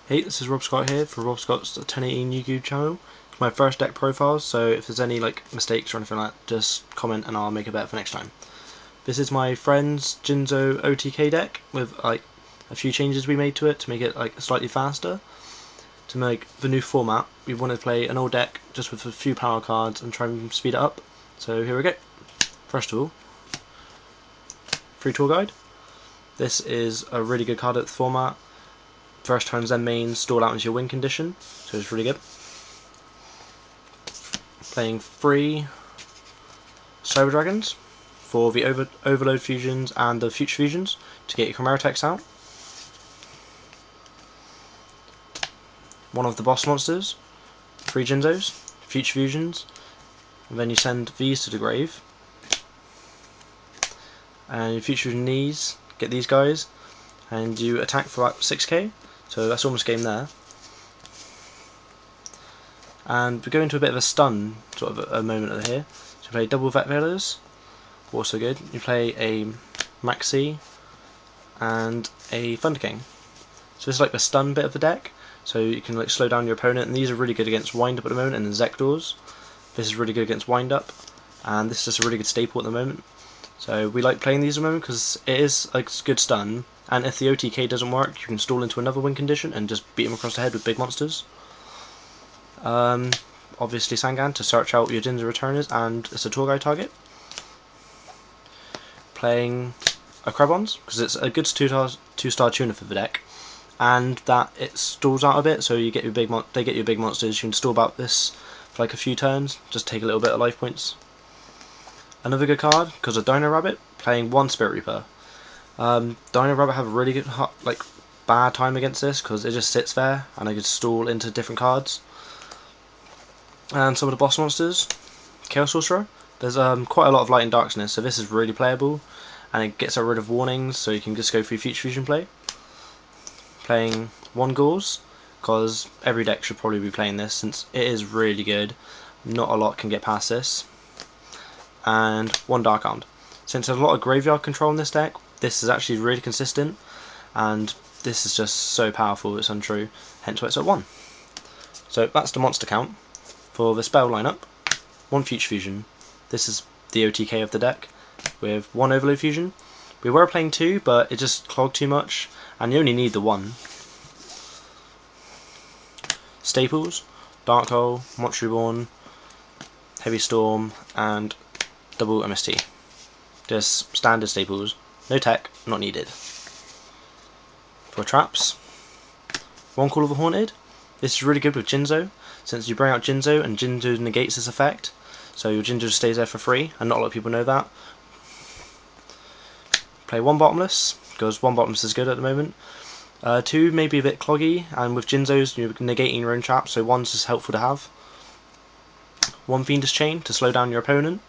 Hey, this is Rob Scott here for Rob Scott's 1018 YouTube channel. It's my first deck profile, so if there's any mistakes or anything like that, just comment and I'll make it better for next time. This is my friend's Jinzo OTK deck with a few changes we made to it to make it slightly faster. To make the new format, we wanted to play an old deck just with a few power cards and try and speed it up. So here we go. First of all, free tour guide. This is a really good card at the format. First turn Zen main, stall out into your win condition, so it's really good. Playing 3 Cyber Dragons for the Overload fusions and the Future fusions to get your Chimera Techs out. One of the boss monsters, 3 Jinzos, Future fusions, and then you send these to the grave. And your Future fusion these, get these guys, and you attack for about 6k. So that's almost game there. And we go into a bit of a stun sort of a moment over here. So you play double Vet Veilers, also good. You play a Maxi and a Thunder King. So this is the stun bit of the deck. So you can slow down your opponent, and these are really good against Wind Up at the moment, and the Zekdors. This is really good against Wind Up, and this is just a really good staple at the moment. So we like playing these at the moment because it is a good stun, and if the OTK doesn't work, you can stall into another win condition and just beat them across the head with big monsters. Obviously Sangan to search out your Jinzo returners, and it's a tour guide target. Playing a Krebons because it's a good two-star tuner for the deck, and that it stalls out a bit, so you get your they get your big monsters. You can stall about this for a few turns, just take a little bit of life points. Another good card, because of Dino Rabbit, playing 1 Spirit Reaper. Dino Rabbit have a really good bad time against this because it just sits there and I could stall into different cards. And some of the boss monsters, Chaos Sorcerer. There's quite a lot of light and darkness, so this is really playable, and it gets rid of warnings, so you can just go through Future Fusion play. Playing 1 Ghouls, because every deck should probably be playing this since it is really good. Not a lot can get past this. And 1 Dark Armed. Since there's a lot of graveyard control in this deck, this is actually really consistent, and this is just so powerful it's untrue, hence why it's at 1. So that's the monster count. For the spell lineup, 1 Future Fusion. This is the OTK of the deck, with 1 Overload Fusion. We were playing 2, but it just clogged too much, and you only need the 1. Staples, Dark Hole, Monster Reborn, Heavy Storm, and double MST. Just standard staples, no tech, not needed. For traps, 1 Call of the Haunted. This is really good with Jinzo, since you bring out Jinzo and Jinzo negates this effect, so your Jinzo stays there for free, and not a lot of people know that. Play 1 Bottomless, because 1 Bottomless is good at the moment. 2 may be a bit cloggy, and with Jinzos you're negating your own traps, so 1's just helpful to have. 1 Fiendish Chain to slow down your opponent.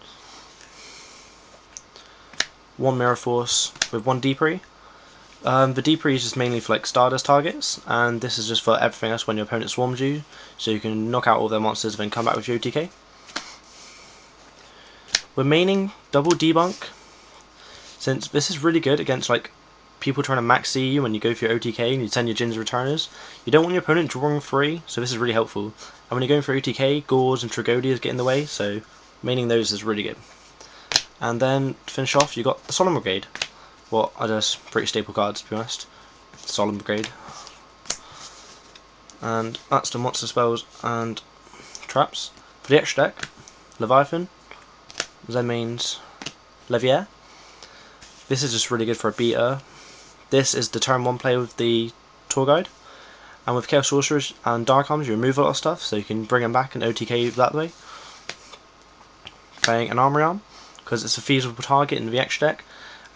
1 Mirror Force with 1 Deepry. The Deepry is just mainly for Stardust targets, and this is just for everything else when your opponent swarms you, so you can knock out all their monsters and then come back with your OTK. Remaining double Debunk, since this is really good against people trying to max C you when you go for your OTK and you send your Jinzo returners. You don't want your opponent drawing free, so this is really helpful. And when you're going for OTK, Gores and Tragodias get in the way, so remaining those is really good. And then to finish off, you got the Solemn Brigade. What are just pretty staple cards, to be honest. Solemn Brigade. And that's the monster spells and traps. For the extra deck, Leviathan, Zen mains, Levier. This is just really good for a beater. This is the turn 1 play with the tour guide. And with Chaos Sorcerers and Dark Arms, you remove a lot of stuff, so you can bring them back and OTK that way. Playing an Armory Arm, because it's a feasible target in the extra deck,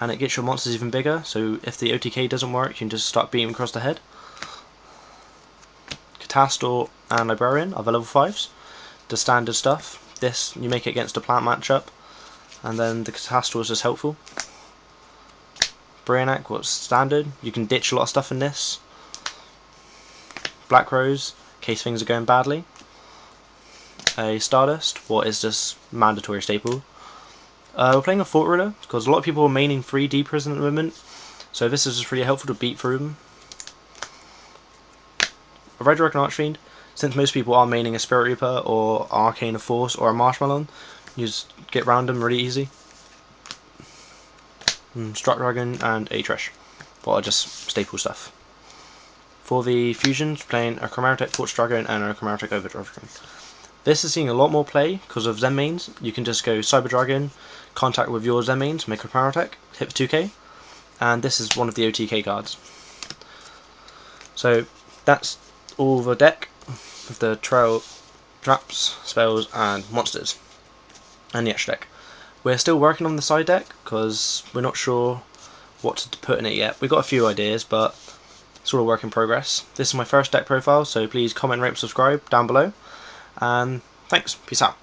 and it gets your monsters even bigger, so if the OTK doesn't work, you can just start beating them across the head. Catastor and Librarian are the level 5s, the standard stuff. This, you make it against a plant matchup, and then the Catastor is just helpful. Brainiac, what's standard, you can ditch a lot of stuff in this. Black Rose, in case things are going badly. A Stardust, what is just mandatory staple. We're playing a Fort Ruler, because a lot of people are maining 3 Deepers at the moment, so this is just really helpful to beat through them. a Red Dragon Archfiend. Since most people are maining a Spirit Reaper or Arcane of Force or a Marshmallow, you just get round them really easy. Struck Dragon and a Trish. What are just staple stuff. For the fusions, playing a Chromatic Torch Dragon and a Chromatic Overdrive Dragon. This is seeing a lot more play because of Zen mains. You can just go Cyber Dragon, contact with your Zen mains, make a Chromatic, hit for 2k, and this is one of the OTK cards. So that's all the deck with the trail traps, spells, and monsters, and the extra deck. We're still working on the side deck because we're not sure what to put in it yet. We've got a few ideas, but it's all a work in progress. This is my first deck profile, so please comment, rate, and subscribe down below. And thanks. Peace out.